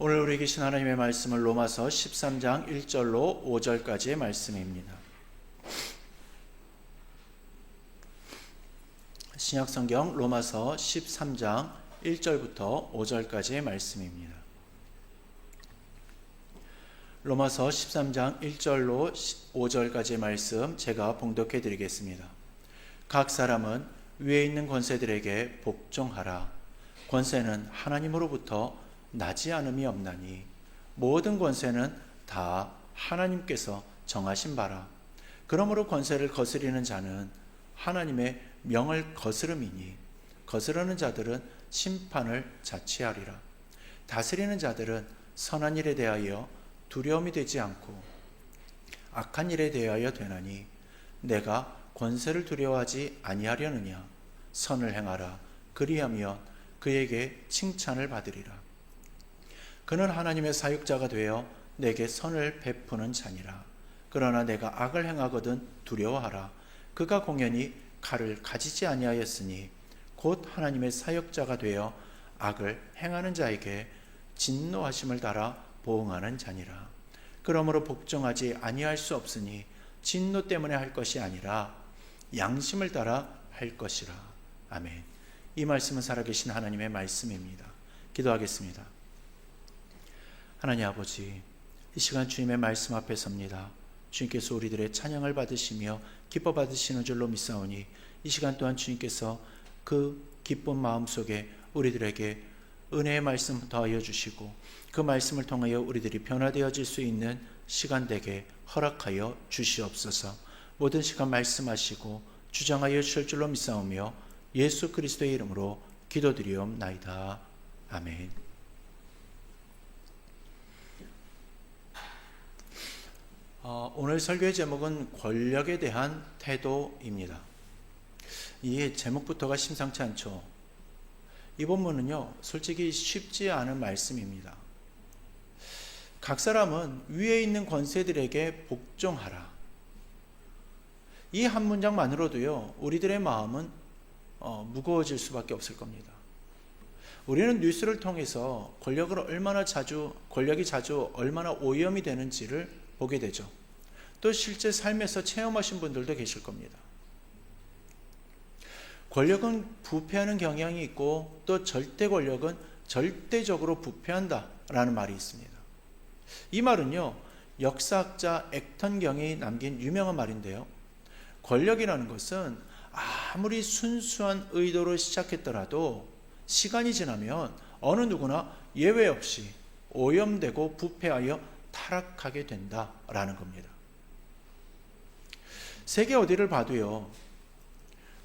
오늘 우리 계신 하나님의 말씀은 로마서 13장 1절로 5절까지의 말씀입니다. 신약성경 로마서 13장 1절부터 5절까지의 말씀입니다. 로마서 13장 1절로 5절까지의 말씀 제가 봉독해 드리겠습니다. 각 사람은 위에 있는 권세들에게 복종하라. 권세는 하나님으로부터 나지 않음이 없나니 모든 권세는 다 하나님께서 정하신 바라. 그러므로 권세를 거스리는 자는 하나님의 명을 거스름이니 거스르는 자들은 심판을 자취하리라. 다스리는 자들은 선한 일에 대하여 두려움이 되지 않고 악한 일에 대하여 되나니 내가 권세를 두려워하지 아니하려느냐. 선을 행하라. 그리하면 그에게 칭찬을 받으리라. 그는 하나님의 사육자가 되어 내게 선을 베푸는 자니라. 그러나 내가 악을 행하거든 두려워하라. 그가 공연히 칼을 가지지 아니하였으니 곧 하나님의 사역자가 되어 악을 행하는 자에게 진노하심을 달아 보응하는 자니라. 그러므로 복종하지 아니할 수 없으니 진노 때문에 할 것이 아니라 양심을 따라 할 것이라. 아멘. 이 말씀은 살아계신 하나님의 말씀입니다. 기도하겠습니다. 하나님 아버지, 이 시간 주님의 말씀 앞에 섭니다. 주님께서 우리들의 찬양을 받으시며 기뻐 받으시는 줄로 믿사오니 이 시간 또한 주님께서 그 기쁜 마음 속에 우리들에게 은혜의 말씀 더하여 주시고 그 말씀을 통하여 우리들이 변화되어질 수 있는 시간 되게 허락하여 주시옵소서. 모든 시간 말씀하시고 주장하여 주실 줄로 믿사오며 예수 그리스도의 이름으로 기도드리옵나이다. 아멘. 오늘 설교의 제목은 권력에 대한 태도입니다. 이 제목부터가 심상치 않죠. 이 본문은요, 솔직히 쉽지 않은 말씀입니다. 각 사람은 위에 있는 권세들에게 복종하라. 이 한 문장만으로도요, 우리들의 마음은 무거워질 수밖에 없을 겁니다. 우리는 뉴스를 통해서 권력이 자주 얼마나 오염이 되는지를 보게 되죠. 또 실제 삶에서 체험하신 분들도 계실 겁니다. 권력은 부패하는 경향이 있고 또 절대 권력은 절대적으로 부패한다라는 말이 있습니다. 이 말은요, 역사학자 액턴 경이 남긴 유명한 말인데요. 권력이라는 것은 아무리 순수한 의도로 시작했더라도 시간이 지나면 어느 누구나 예외 없이 오염되고 부패하여 타락하게 된다라는 겁니다. 세계 어디를 봐도요,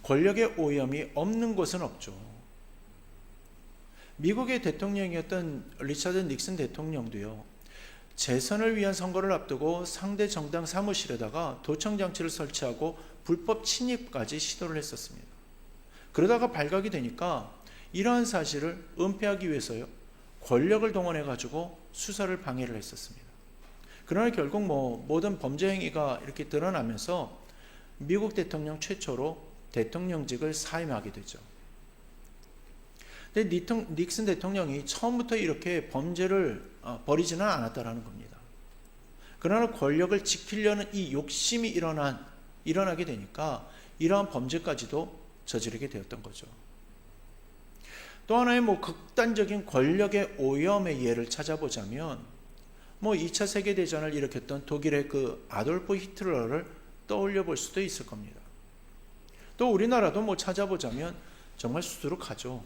권력의 오염이 없는 곳은 없죠. 미국의 대통령이었던 리처드 닉슨 대통령도요, 재선을 위한 선거를 앞두고 상대 정당 사무실에다가 도청 장치를 설치하고 불법 침입까지 시도를 했었습니다. 그러다가 발각이 되니까 이러한 사실을 은폐하기 위해서요, 권력을 동원해 가지고 수사를 방해를 했었습니다. 그러나 결국 모든 범죄 행위가 이렇게 드러나면서 미국 대통령 최초로 대통령직을 사임하게 되죠. 근데 닉슨 대통령이 처음부터 이렇게 범죄를 벌이지는 않았다라는 겁니다. 그러나 권력을 지키려는 이 욕심이 일어나게 되니까 이러한 범죄까지도 저지르게 되었던 거죠. 또 하나의 극단적인 권력의 오염의 예를 찾아보자면 2차 세계대전을 일으켰던 독일의 그 아돌프 히틀러를 떠올려 볼 수도 있을 겁니다. 또 우리나라도 찾아보자면 정말 수두룩하죠.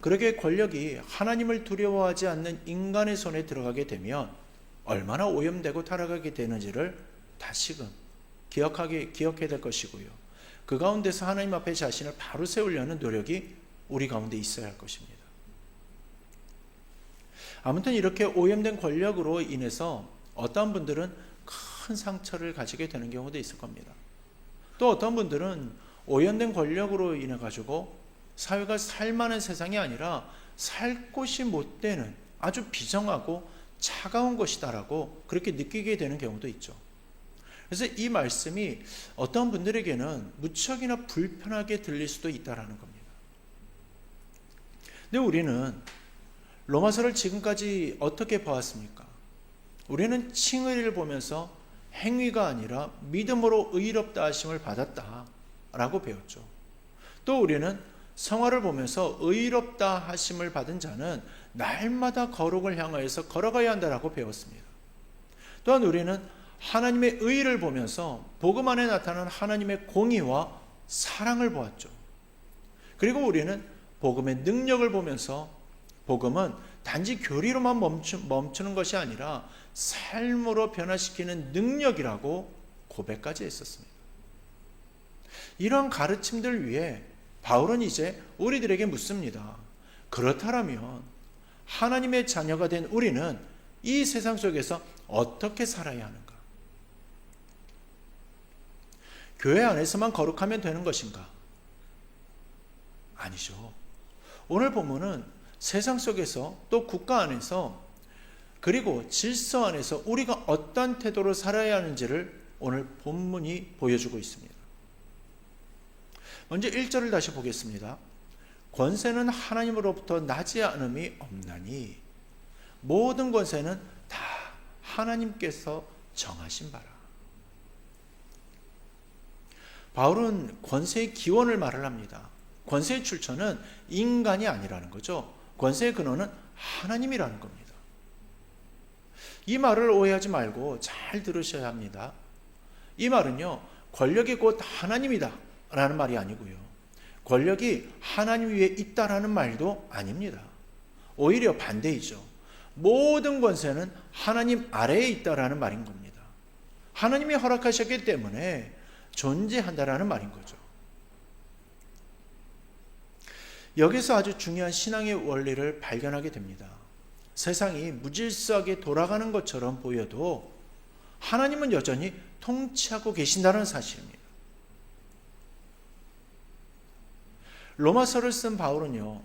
그렇게 권력이 하나님을 두려워하지 않는 인간의 손에 들어가게 되면 얼마나 오염되고 타락하게 되는지를 다시금 기억해야 될 것이고요. 그 가운데서 하나님 앞에 자신을 바로 세우려는 노력이 우리 가운데 있어야 할 것입니다. 아무튼 이렇게 오염된 권력으로 인해서 어떤 분들은 큰 상처를 가지게 되는 경우도 있을 겁니다. 또 어떤 분들은 오염된 권력으로 인해 가지고 사회가 살만한 세상이 아니라 살 곳이 못 되는 아주 비정하고 차가운 것이다라고 그렇게 느끼게 되는 경우도 있죠. 그래서 이 말씀이 어떤 분들에게는 무척이나 불편하게 들릴 수도 있다라는 겁니다. 근데 우리는 로마서를 지금까지 어떻게 보았습니까? 우리는 칭의를 보면서 행위가 아니라 믿음으로 의롭다 하심을 받았다 라고 배웠죠. 또 우리는 성화를 보면서 의롭다 하심을 받은 자는 날마다 거룩을 향하여서 걸어가야 한다라고 배웠습니다. 또한 우리는 하나님의 의를 보면서 복음 안에 나타난 하나님의 공의와 사랑을 보았죠. 그리고 우리는 복음의 능력을 보면서 복음은 단지 교리로만 멈추는 것이 아니라 삶으로 변화시키는 능력이라고 고백까지 했었습니다. 이러한 가르침들 위해 바울은 이제 우리들에게 묻습니다. 그렇다면 하나님의 자녀가 된 우리는 이 세상 속에서 어떻게 살아야 하는가? 교회 안에서만 거룩하면 되는 것인가? 아니죠. 오늘 본문은 세상 속에서 또 국가 안에서 그리고 질서 안에서 우리가 어떤 태도로 살아야 하는지를 오늘 본문이 보여주고 있습니다. 먼저 1절을 다시 보겠습니다. 권세는 하나님으로부터 나지 않음이 없나니 모든 권세는 다 하나님께서 정하신 바라. 바울은 권세의 기원을 말을 합니다. 권세의 출처는 인간이 아니라는 거죠. 권세의 근원은 하나님이라는 겁니다. 이 말을 오해하지 말고 잘 들으셔야 합니다. 이 말은요, 권력이 곧 하나님이다 라는 말이 아니고요, 권력이 하나님 위에 있다라는 말도 아닙니다. 오히려 반대이죠. 모든 권세는 하나님 아래에 있다라는 말인 겁니다. 하나님이 허락하셨기 때문에 존재한다라는 말인 거죠. 여기서 아주 중요한 신앙의 원리를 발견하게 됩니다. 세상이 무질서하게 돌아가는 것처럼 보여도 하나님은 여전히 통치하고 계신다는 사실입니다. 로마서를 쓴 바울은요,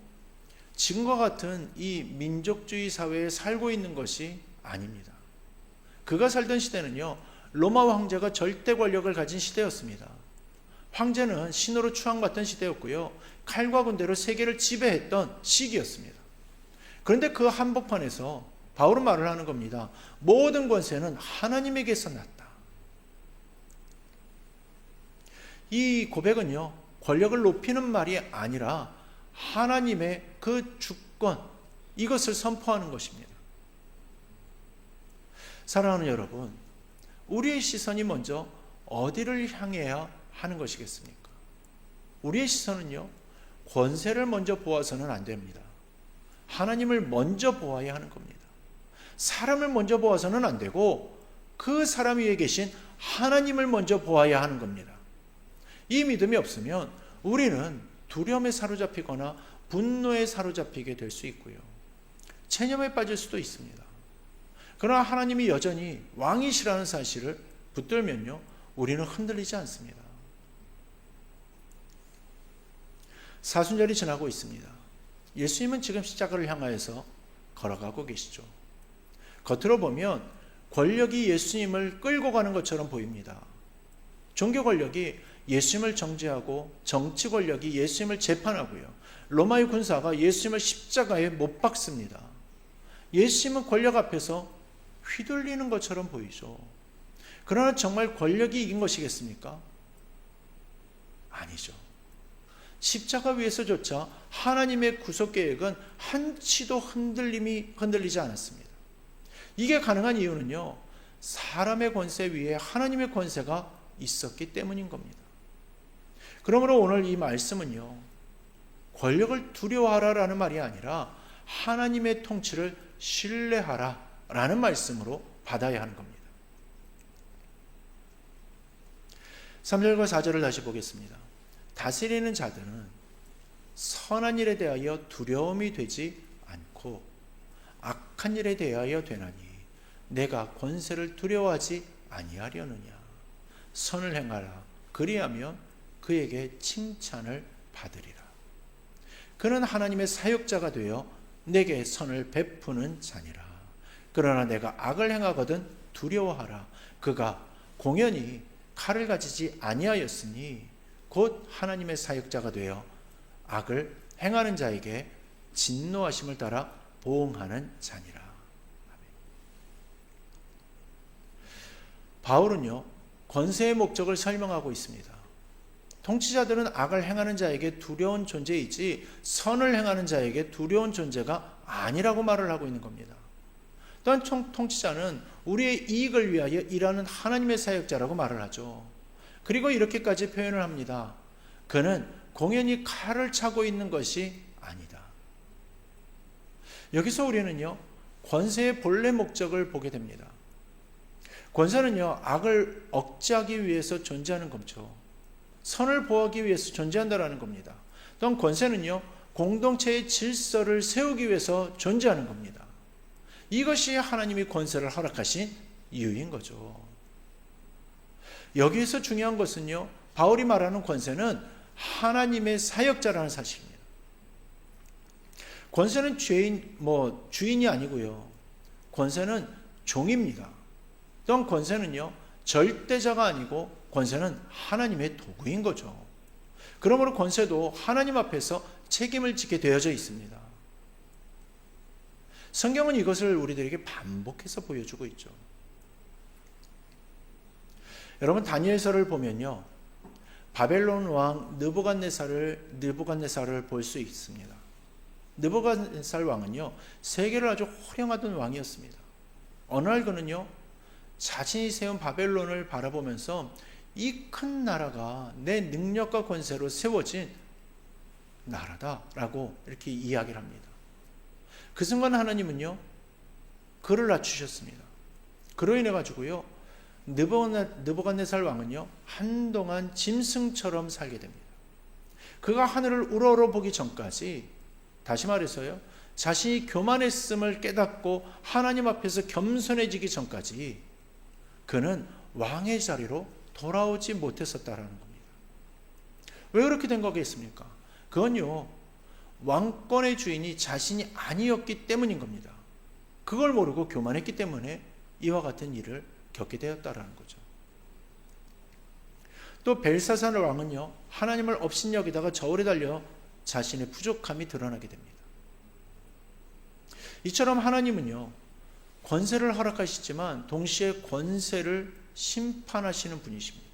지금과 같은 이 민족주의 사회에 살고 있는 것이 아닙니다. 그가 살던 시대는요, 로마 황제가 절대 권력을 가진 시대였습니다. 황제는 신으로 추앙받던 시대였고요, 칼과 군대로 세계를 지배했던 시기였습니다. 그런데 그 한복판에서 바울은 말을 하는 겁니다. 모든 권세는 하나님에게서 났다. 이 고백은요, 권력을 높이는 말이 아니라 하나님의 그 주권, 이것을 선포하는 것입니다. 사랑하는 여러분, 우리의 시선이 먼저 어디를 향해야 하는 것이겠습니까? 우리의 시선은요, 권세를 먼저 보아서는 안 됩니다. 하나님을 먼저 보아야 하는 겁니다. 사람을 먼저 보아서는 안 되고 그 사람 위에 계신 하나님을 먼저 보아야 하는 겁니다. 이 믿음이 없으면 우리는 두려움에 사로잡히거나 분노에 사로잡히게 될 수 있고요, 체념에 빠질 수도 있습니다. 그러나 하나님이 여전히 왕이시라는 사실을 붙들면요, 우리는 흔들리지 않습니다. 사순절이 지나고 있습니다. 예수님은 지금 십자가를 향하여서 걸어가고 계시죠. 겉으로 보면 권력이 예수님을 끌고 가는 것처럼 보입니다. 종교 권력이 예수님을 정죄하고 정치 권력이 예수님을 재판하고요, 로마의 군사가 예수님을 십자가에 못 박습니다. 예수님은 권력 앞에서 휘둘리는 것처럼 보이죠. 그러나 정말 권력이 이긴 것이겠습니까? 아니죠. 십자가 위에서조차 하나님의 구속 계획은 한치도 흔들리지 않았습니다. 이게 가능한 이유는요, 사람의 권세 위에 하나님의 권세가 있었기 때문인 겁니다. 그러므로 오늘 이 말씀은요, 권력을 두려워하라라는 말이 아니라 하나님의 통치를 신뢰하라라는 말씀으로 받아야 하는 겁니다. 3절과 4절을 다시 보겠습니다. 다스리는 자들은 선한 일에 대하여 두려움이 되지 않고 악한 일에 대하여 되나니 내가 권세를 두려워하지 아니하려느냐. 선을 행하라. 그리하면 그에게 칭찬을 받으리라. 그는 하나님의 사역자가 되어 내게 선을 베푸는 자니라. 그러나 내가 악을 행하거든 두려워하라. 그가 공연히 칼을 가지지 아니하였으니 곧 하나님의 사역자가 되어 악을 행하는 자에게 진노하심을 따라 보응하는 자니라. 바울은요, 권세의 목적을 설명하고 있습니다. 통치자들은 악을 행하는 자에게 두려운 존재이지 선을 행하는 자에게 두려운 존재가 아니라고 말을 하고 있는 겁니다. 또한 통치자는 우리의 이익을 위하여 일하는 하나님의 사역자라고 말을 하죠. 그리고 이렇게까지 표현을 합니다. 그는 공연히 칼을 차고 있는 것이 아니다. 여기서 우리는요, 권세의 본래 목적을 보게 됩니다. 권세는요, 악을 억제하기 위해서 존재하는 거죠. 선을 보호하기 위해서 존재한다라는 겁니다. 또한 권세는요, 공동체의 질서를 세우기 위해서 존재하는 겁니다. 이것이 하나님이 권세를 허락하신 이유인 거죠. 여기에서 중요한 것은요, 바울이 말하는 권세는 하나님의 사역자라는 사실입니다. 권세는 주인이 아니고요. 권세는 종입니다. 또한 권세는요, 절대자가 아니고 권세는 하나님의 도구인 거죠. 그러므로 권세도 하나님 앞에서 책임을 지게 되어져 있습니다. 성경은 이것을 우리들에게 반복해서 보여주고 있죠. 여러분, 다니엘서를 보면요, 바벨론 왕 느부갓네살을 볼 수 있습니다. 느부갓네살 왕은요, 세계를 아주 호령하던 왕이었습니다. 어느 날 그는요, 자신이 세운 바벨론을 바라보면서 이 큰 나라가 내 능력과 권세로 세워진 나라다라고 이렇게 이야기를 합니다. 그 순간 하나님은요, 그를 낮추셨습니다. 그로 인해 가지고요, 느부갓네살 왕은요, 한동안 짐승처럼 살게 됩니다. 그가 하늘을 우러러 보기 전까지, 다시 말해서요, 자신이 교만했음을 깨닫고 하나님 앞에서 겸손해지기 전까지 그는 왕의 자리로 돌아오지 못했었다라는 겁니다. 왜 그렇게 된 거겠습니까? 그건요, 왕권의 주인이 자신이 아니었기 때문인 겁니다. 그걸 모르고 교만했기 때문에 이와 같은 일을 겪게 되었다라는 거죠. 또 벨사살 왕은요, 하나님을 업신여기다가 저울에 달려 자신의 부족함이 드러나게 됩니다. 이처럼 하나님은요, 권세를 허락하시지만 동시에 권세를 심판하시는 분이십니다.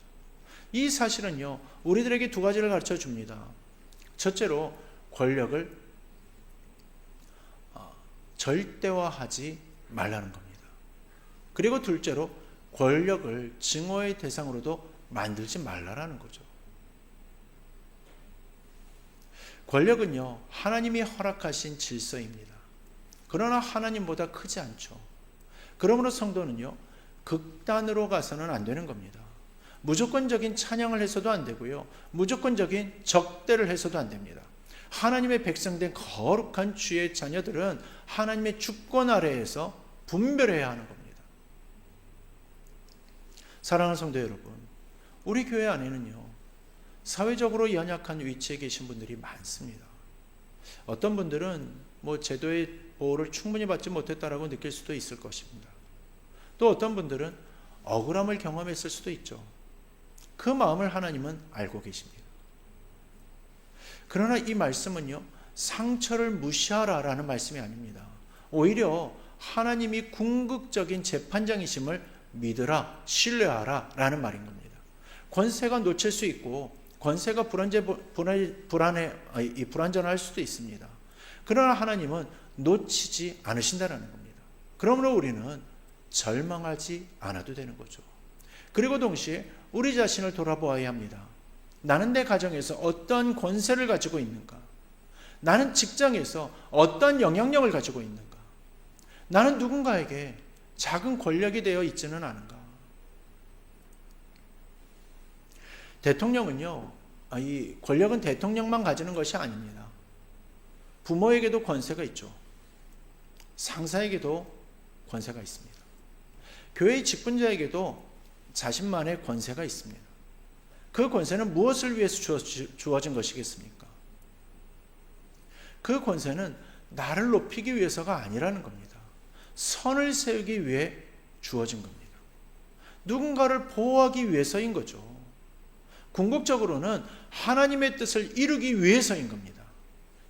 이 사실은요, 우리들에게 두 가지를 가르쳐 줍니다. 첫째로, 권력을 절대화하지 말라는 겁니다. 그리고 둘째로, 권력을 증오의 대상으로도 만들지 말라라는 거죠. 권력은요, 하나님이 허락하신 질서입니다. 그러나 하나님보다 크지 않죠. 그러므로 성도는요, 극단으로 가서는 안 되는 겁니다. 무조건적인 찬양을 해서도 안 되고요, 무조건적인 적대를 해서도 안 됩니다. 하나님의 백성된 거룩한 주의 자녀들은 하나님의 주권 아래에서 분별해야 하는 겁니다. 사랑하는 성도 여러분, 우리 교회 안에는요, 사회적으로 연약한 위치에 계신 분들이 많습니다. 어떤 분들은 제도의 보호를 충분히 받지 못했다라고 느낄 수도 있을 것입니다. 또 어떤 분들은 억울함을 경험했을 수도 있죠. 그 마음을 하나님은 알고 계십니다. 그러나 이 말씀은요, 상처를 무시하라라는 말씀이 아닙니다. 오히려 하나님이 궁극적인 재판장이심을 믿으라, 신뢰하라 라는 말인 겁니다. 권세가 놓칠 수 있고 권세가 불완전할 수도 있습니다. 그러나 하나님은 놓치지 않으신다는 겁니다. 그러므로 우리는 절망하지 않아도 되는 거죠. 그리고 동시에 우리 자신을 돌아보아야 합니다. 나는 내 가정에서 어떤 권세를 가지고 있는가? 나는 직장에서 어떤 영향력을 가지고 있는가? 나는 누군가에게 작은 권력이 되어 있지는 않은가? 대통령은요, 이 권력은 대통령만 가지는 것이 아닙니다. 부모에게도 권세가 있죠. 상사에게도 권세가 있습니다. 교회의 직분자에게도 자신만의 권세가 있습니다. 그 권세는 무엇을 위해서 주어진 것이겠습니까? 그 권세는 나를 높이기 위해서가 아니라는 겁니다. 선을 세우기 위해 주어진 겁니다. 누군가를 보호하기 위해서인 거죠. 궁극적으로는 하나님의 뜻을 이루기 위해서인 겁니다.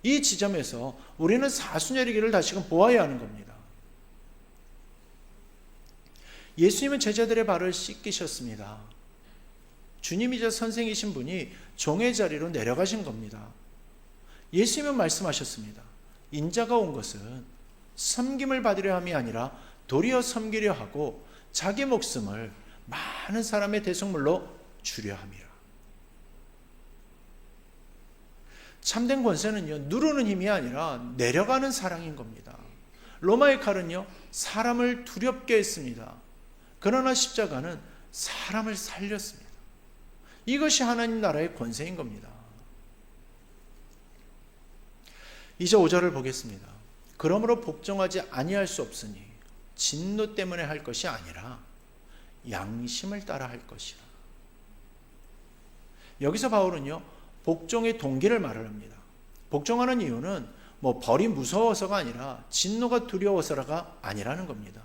이 지점에서 우리는 사순절이기를 다시금 보아야 하는 겁니다. 예수님은 제자들의 발을 씻기셨습니다. 주님이자 선생이신 분이 종의 자리로 내려가신 겁니다. 예수님은 말씀하셨습니다. 인자가 온 것은 섬김을 받으려 함이 아니라 도리어 섬기려 하고 자기 목숨을 많은 사람의 대속물로 주려 함이라. 참된 권세는요, 누르는 힘이 아니라 내려가는 사랑인 겁니다. 로마의 칼은요, 사람을 두렵게 했습니다. 그러나 십자가는 사람을 살렸습니다. 이것이 하나님 나라의 권세인 겁니다. 이제 5절을 보겠습니다. 그러므로 복종하지 아니할 수 없으니 진노 때문에 할 것이 아니라 양심을 따라 할 것이라. 여기서 바울은요, 복종의 동기를 말을 합니다. 복종하는 이유는 벌이 무서워서가 아니라 진노가 두려워서가 아니라는 겁니다.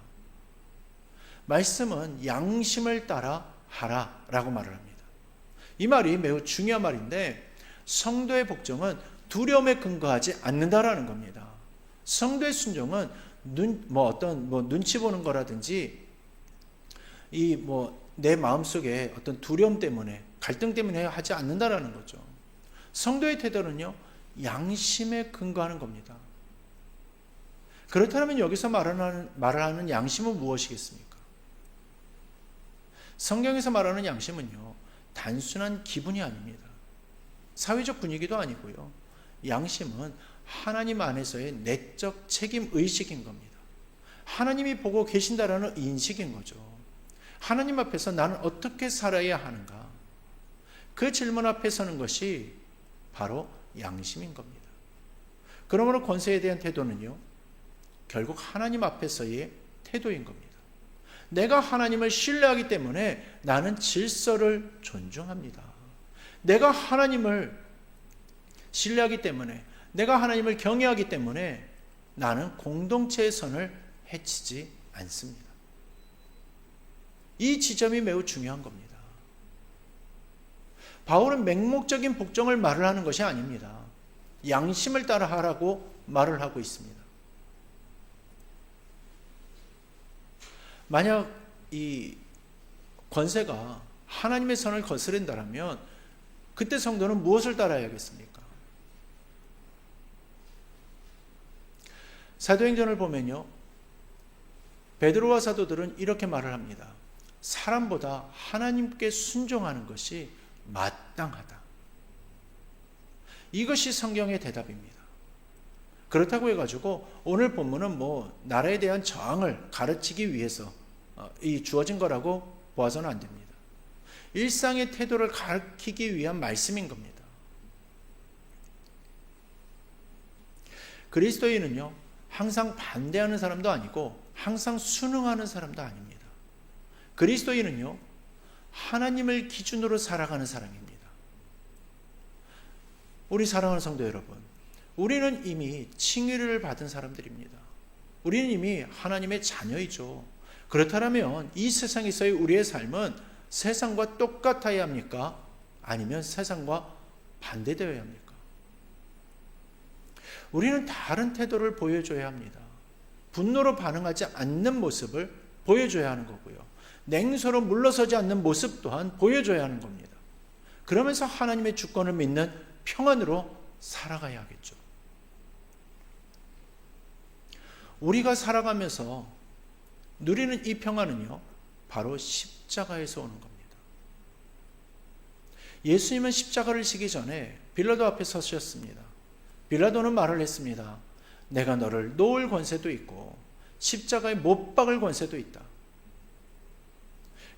말씀은 양심을 따라 하라 라고 말을 합니다. 이 말이 매우 중요한 말인데, 성도의 복종은 두려움에 근거하지 않는다라는 겁니다. 성도의 순종은 눈치 보는 거라든지 내 마음속에 어떤 두려움 때문에, 갈등 때문에 하지 않는다라는 거죠. 성도의 태도는요, 양심에 근거하는 겁니다. 그렇다면 여기서 말하는 양심은 무엇이겠습니까? 성경에서 말하는 양심은요, 단순한 기분이 아닙니다. 사회적 분위기도 아니고요. 양심은 하나님 안에서의 내적 책임 의식인 겁니다. 하나님이 보고 계신다라는 인식인 거죠. 하나님 앞에서 나는 어떻게 살아야 하는가? 그 질문 앞에 서는 것이 바로 양심인 겁니다. 그러므로 권세에 대한 태도는요, 결국 하나님 앞에서의 태도인 겁니다. 내가 하나님을 신뢰하기 때문에 나는 질서를 존중합니다. 내가 하나님을 신뢰하기 때문에, 내가 하나님을 경외하기 때문에 나는 공동체의 선을 해치지 않습니다. 이 지점이 매우 중요한 겁니다. 바울은 맹목적인 복종을 말을 하는 것이 아닙니다. 양심을 따라 하라고 말을 하고 있습니다. 만약 이 권세가 하나님의 선을 거스른다면 그때 성도는 무엇을 따라야겠습니까? 사도행전을 보면요, 베드로와 사도들은 이렇게 말을 합니다. 사람보다 하나님께 순종하는 것이 마땅하다. 이것이 성경의 대답입니다. 그렇다고 해가지고 오늘 본문은 나라에 대한 저항을 가르치기 위해서 주어진 거라고 보아서는 안 됩니다. 일상의 태도를 가르치기 위한 말씀인 겁니다. 그리스도인은요, 항상 반대하는 사람도 아니고 항상 순응하는 사람도 아닙니다. 그리스도인은요, 하나님을 기준으로 살아가는 사람입니다. 우리 사랑하는 성도 여러분, 우리는 이미 칭의를 받은 사람들입니다. 우리는 이미 하나님의 자녀이죠. 그렇다면 이 세상에서의 우리의 삶은 세상과 똑같아야 합니까? 아니면 세상과 반대되어야 합니까? 우리는 다른 태도를 보여줘야 합니다. 분노로 반응하지 않는 모습을 보여줘야 하는 거고요. 냉소로 물러서지 않는 모습 또한 보여줘야 하는 겁니다. 그러면서 하나님의 주권을 믿는 평안으로 살아가야 하겠죠. 우리가 살아가면서 누리는 이 평안은요, 바로 십자가에서 오는 겁니다. 예수님은 십자가를 지기 전에 빌라도 앞에 서셨습니다. 빌라도는 말을 했습니다. 내가 너를 놓을 권세도 있고 십자가에 못 박을 권세도 있다.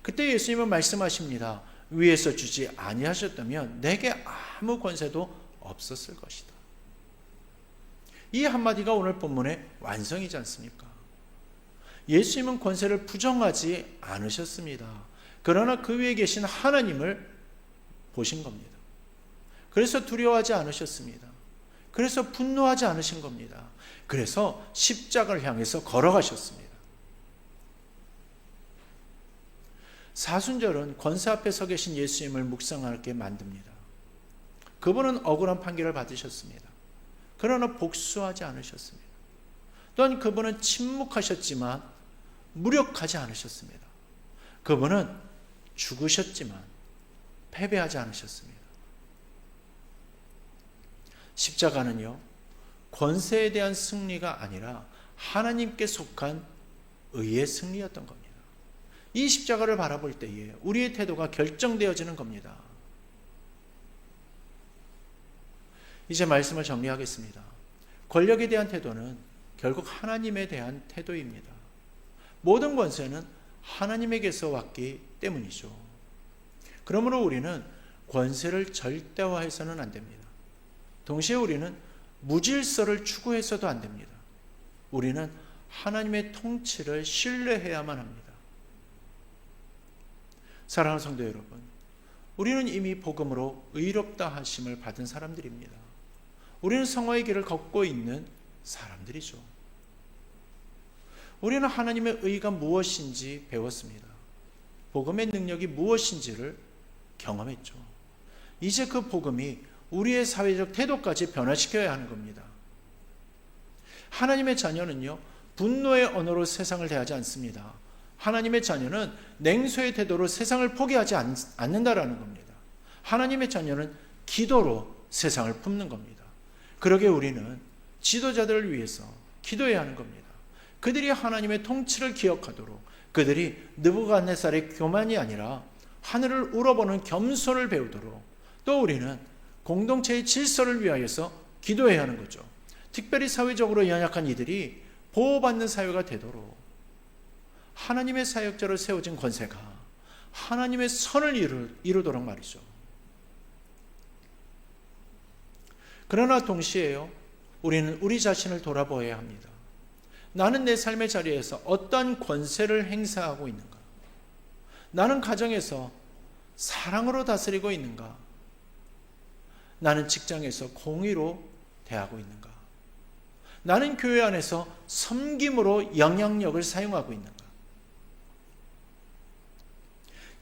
그때 예수님은 말씀하십니다. 위에서 주지 아니하셨다면 내게 아무 권세도 없었을 것이다. 이 한마디가 오늘 본문의 완성이지 않습니까? 예수님은 권세를 부정하지 않으셨습니다. 그러나 그 위에 계신 하나님을 보신 겁니다. 그래서 두려워하지 않으셨습니다. 그래서 분노하지 않으신 겁니다. 그래서 십자가를 향해서 걸어가셨습니다. 사순절은 권세 앞에 서 계신 예수님을 묵상하게 만듭니다. 그분은 억울한 판결을 받으셨습니다. 그러나 복수하지 않으셨습니다. 또한 그분은 침묵하셨지만 무력하지 않으셨습니다. 그분은 죽으셨지만 패배하지 않으셨습니다. 십자가는요, 권세에 대한 승리가 아니라 하나님께 속한 의의 승리였던 겁니다. 이 십자가를 바라볼 때에 우리의 태도가 결정되어지는 겁니다. 이제 말씀을 정리하겠습니다. 권력에 대한 태도는 결국 하나님에 대한 태도입니다. 모든 권세는 하나님에게서 왔기 때문이죠. 그러므로 우리는 권세를 절대화해서는 안 됩니다. 동시에 우리는 무질서를 추구해서도 안 됩니다. 우리는 하나님의 통치를 신뢰해야만 합니다. 사랑하는 성도 여러분, 우리는 이미 복음으로 의롭다 하심을 받은 사람들입니다. 우리는 성화의 길을 걷고 있는 사람들이죠. 우리는 하나님의 의가 무엇인지 배웠습니다. 복음의 능력이 무엇인지를 경험했죠. 이제 그 복음이 우리의 사회적 태도까지 변화시켜야 하는 겁니다. 하나님의 자녀는요, 분노의 언어로 세상을 대하지 않습니다. 하나님의 자녀는 냉소의 태도로 세상을 포기하지 않는다라는 겁니다. 하나님의 자녀는 기도로 세상을 품는 겁니다. 그러게 우리는 지도자들을 위해서 기도해야 하는 겁니다. 그들이 하나님의 통치를 기억하도록, 그들이 느부갓네살의 교만이 아니라 하늘을 우러보는 겸손을 배우도록, 또 우리는 공동체의 질서를 위하여서 기도해야 하는 거죠. 특별히 사회적으로 연약한 이들이 보호받는 사회가 되도록 하나님의 사역자로 세워진 권세가 하나님의 선을 이루도록 말이죠. 그러나 동시에요, 우리는 우리 자신을 돌아보아야 합니다. 나는 내 삶의 자리에서 어떤 권세를 행사하고 있는가? 나는 가정에서 사랑으로 다스리고 있는가? 나는 직장에서 공의로 대하고 있는가? 나는 교회 안에서 섬김으로 영향력을 사용하고 있는가?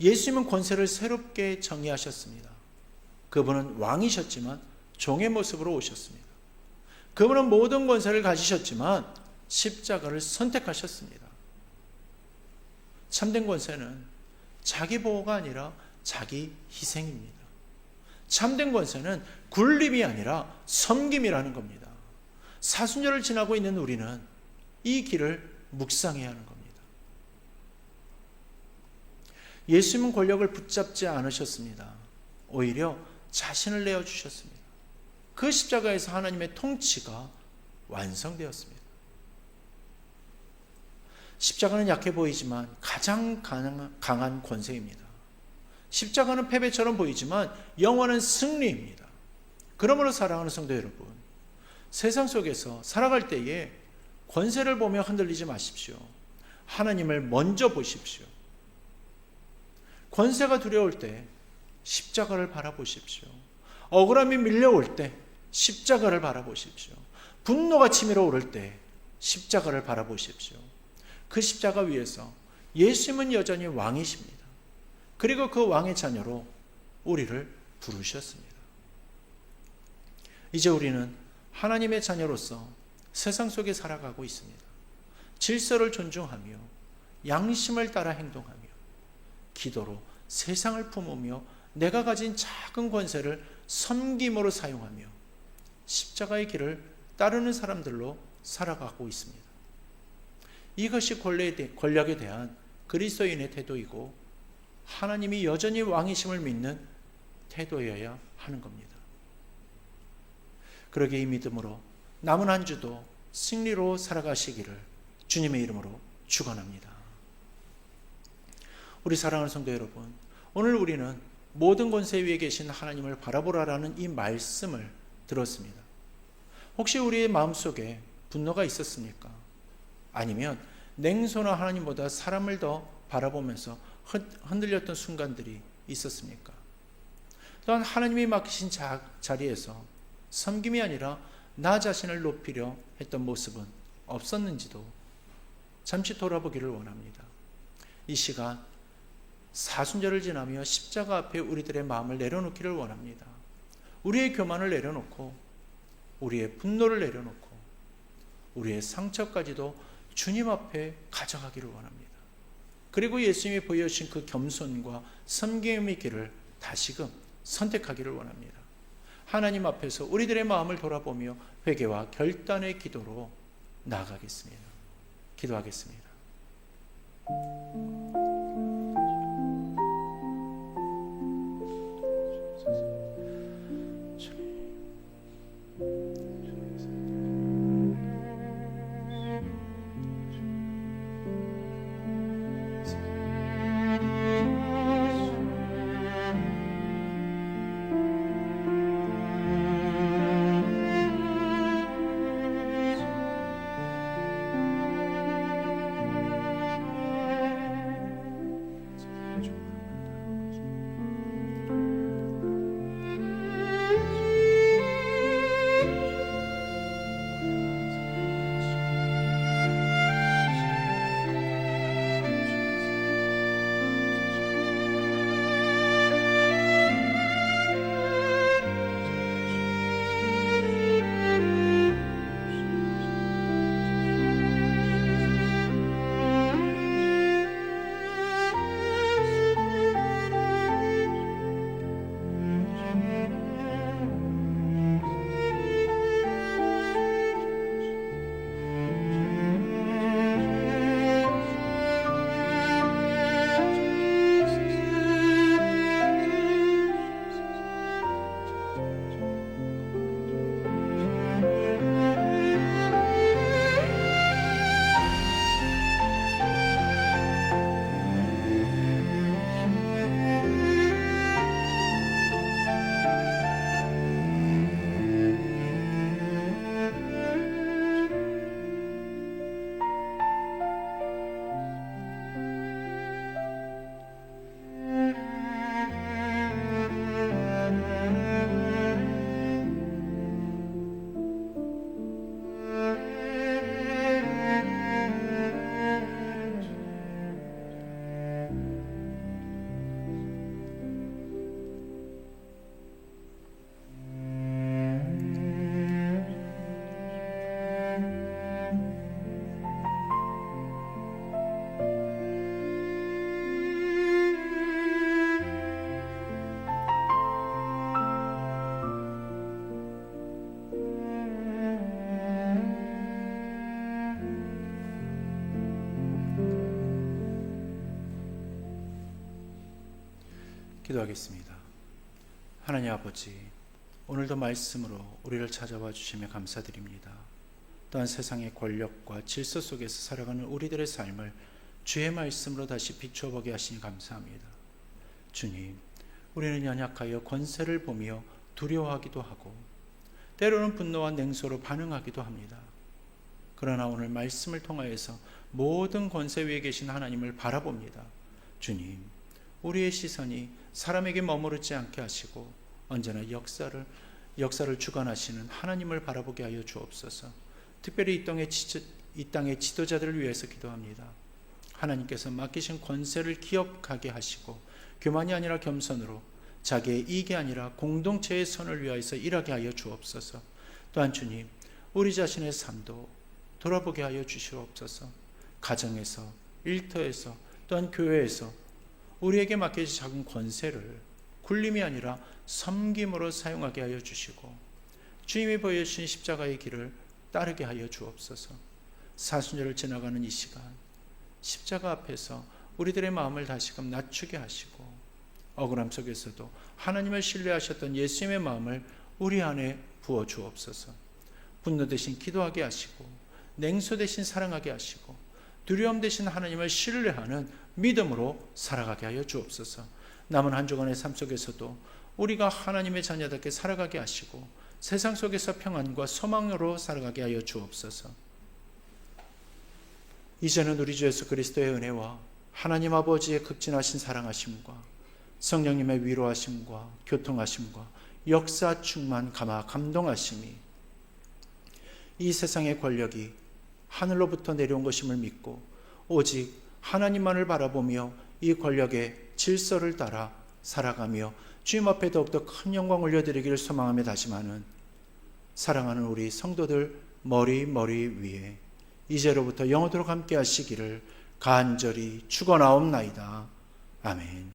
예수님은 권세를 새롭게 정의하셨습니다. 그분은 왕이셨지만 종의 모습으로 오셨습니다. 그분은 모든 권세를 가지셨지만 십자가를 선택하셨습니다. 참된 권세는 자기 보호가 아니라 자기 희생입니다. 참된 권세는 굴림이 아니라 섬김이라는 겁니다. 사순절을 지나고 있는 우리는 이 길을 묵상해야 하는 겁니다. 예수님은 권력을 붙잡지 않으셨습니다. 오히려 자신을 내어주셨습니다. 그 십자가에서 하나님의 통치가 완성되었습니다. 십자가는 약해 보이지만 가장 강한 권세입니다. 십자가는 패배처럼 보이지만 영원한 승리입니다. 그러므로 사랑하는 성도 여러분, 세상 속에서 살아갈 때에 권세를 보며 흔들리지 마십시오. 하나님을 먼저 보십시오. 권세가 두려울 때 십자가를 바라보십시오. 억울함이 밀려올 때 십자가를 바라보십시오. 분노가 치밀어 오를 때 십자가를 바라보십시오. 그 십자가 위에서 예수님은 여전히 왕이십니다. 그리고 그 왕의 자녀로 우리를 부르셨습니다. 이제 우리는 하나님의 자녀로서 세상 속에 살아가고 있습니다. 질서를 존중하며 양심을 따라 행동하며 기도로 세상을 품으며 내가 가진 작은 권세를 섬김으로 사용하며 십자가의 길을 따르는 사람들로 살아가고 있습니다. 이것이 권력에 대한 그리스도인의 태도이고 하나님이 여전히 왕이심을 믿는 태도여야 하는 겁니다. 그러기에 이 믿음으로 남은 한 주도 승리로 살아가시기를 주님의 이름으로 축원합니다. 우리 사랑하는 성도 여러분, 오늘 우리는 모든 권세 위에 계신 하나님을 바라보라라는 이 말씀을 들었습니다. 혹시 우리의 마음속에 분노가 있었습니까? 아니면 냉소나 하나님보다 사람을 더 바라보면서 흔들렸던 순간들이 있었습니까? 또한 하나님이 맡기신 자리에서 섬김이 아니라 나 자신을 높이려 했던 모습은 없었는지도 잠시 돌아보기를 원합니다. 이 시간 사순절을 지나며 십자가 앞에 우리들의 마음을 내려놓기를 원합니다. 우리의 교만을 내려놓고 우리의 분노를 내려놓고 우리의 상처까지도 주님 앞에 가져가기를 원합니다. 그리고 예수님이 보여주신 그 겸손과 섬김의 길을 다시금 선택하기를 원합니다. 하나님 앞에서 우리들의 마음을 돌아보며 회개와 결단의 기도로 나아가겠습니다. 기도하겠습니다. 기도하겠습니다. 하나님 아버지, 오늘도 말씀으로 우리를 찾아와 주시며 감사드립니다. 또한 세상의 권력과 질서 속에서 살아가는 우리들의 삶을 주의 말씀으로 다시 비추어 보게 하시니 감사합니다. 주님, 우리는 연약하여 권세를 보며 두려워하기도 하고 때로는 분노와 냉소로 반응하기도 합니다. 그러나 오늘 말씀을 통하여서 모든 권세 위에 계신 하나님을 바라봅니다. 주님, 우리의 시선이 사람에게 머무르지 않게 하시고 언제나 역사를 주관하시는 하나님을 바라보게 하여 주옵소서. 특별히 이 땅의 지도자들을 위해서 기도합니다. 하나님께서 맡기신 권세를 기억하게 하시고 교만이 아니라 겸손으로 자기의 이익이 아니라 공동체의 선을 위하여서 일하게 하여 주옵소서. 또한 주님, 우리 자신의 삶도 돌아보게 하여 주시옵소서. 가정에서, 일터에서, 또한 교회에서 우리에게 맡겨진 작은 권세를 굴림이 아니라 섬김으로 사용하게 하여 주시고 주님이 보여주신 십자가의 길을 따르게 하여 주옵소서. 사순절을 지나가는 이 시간 십자가 앞에서 우리들의 마음을 다시금 낮추게 하시고 억울함 속에서도 하나님을 신뢰하셨던 예수님의 마음을 우리 안에 부어 주옵소서. 분노 대신 기도하게 하시고 냉소 대신 사랑하게 하시고 두려움 대신 하나님을 신뢰하는 믿음으로 살아가게 하여 주옵소서. 남은 한 주간의 삶 속에서도 우리가 하나님의 자녀답게 살아가게 하시고 세상 속에서 평안과 소망으로 살아가게 하여 주옵소서. 이제는 우리 주 예수 그리스도의 은혜와 하나님 아버지의 극진하신 사랑하심과 성령님의 위로하심과 교통하심과 역사 충만 감동하심이 이 세상의 권력이 하늘로부터 내려온 것임을 믿고 오직 하나님만을 바라보며 이 권력의 질서를 따라 살아가며 주님 앞에 더욱더 큰 영광 올려드리기를 소망하며 다짐하는 사랑하는 우리 성도들 머리 위에 이제로부터 영원토록 함께 하시기를 간절히 축원하옵나이다. 아멘.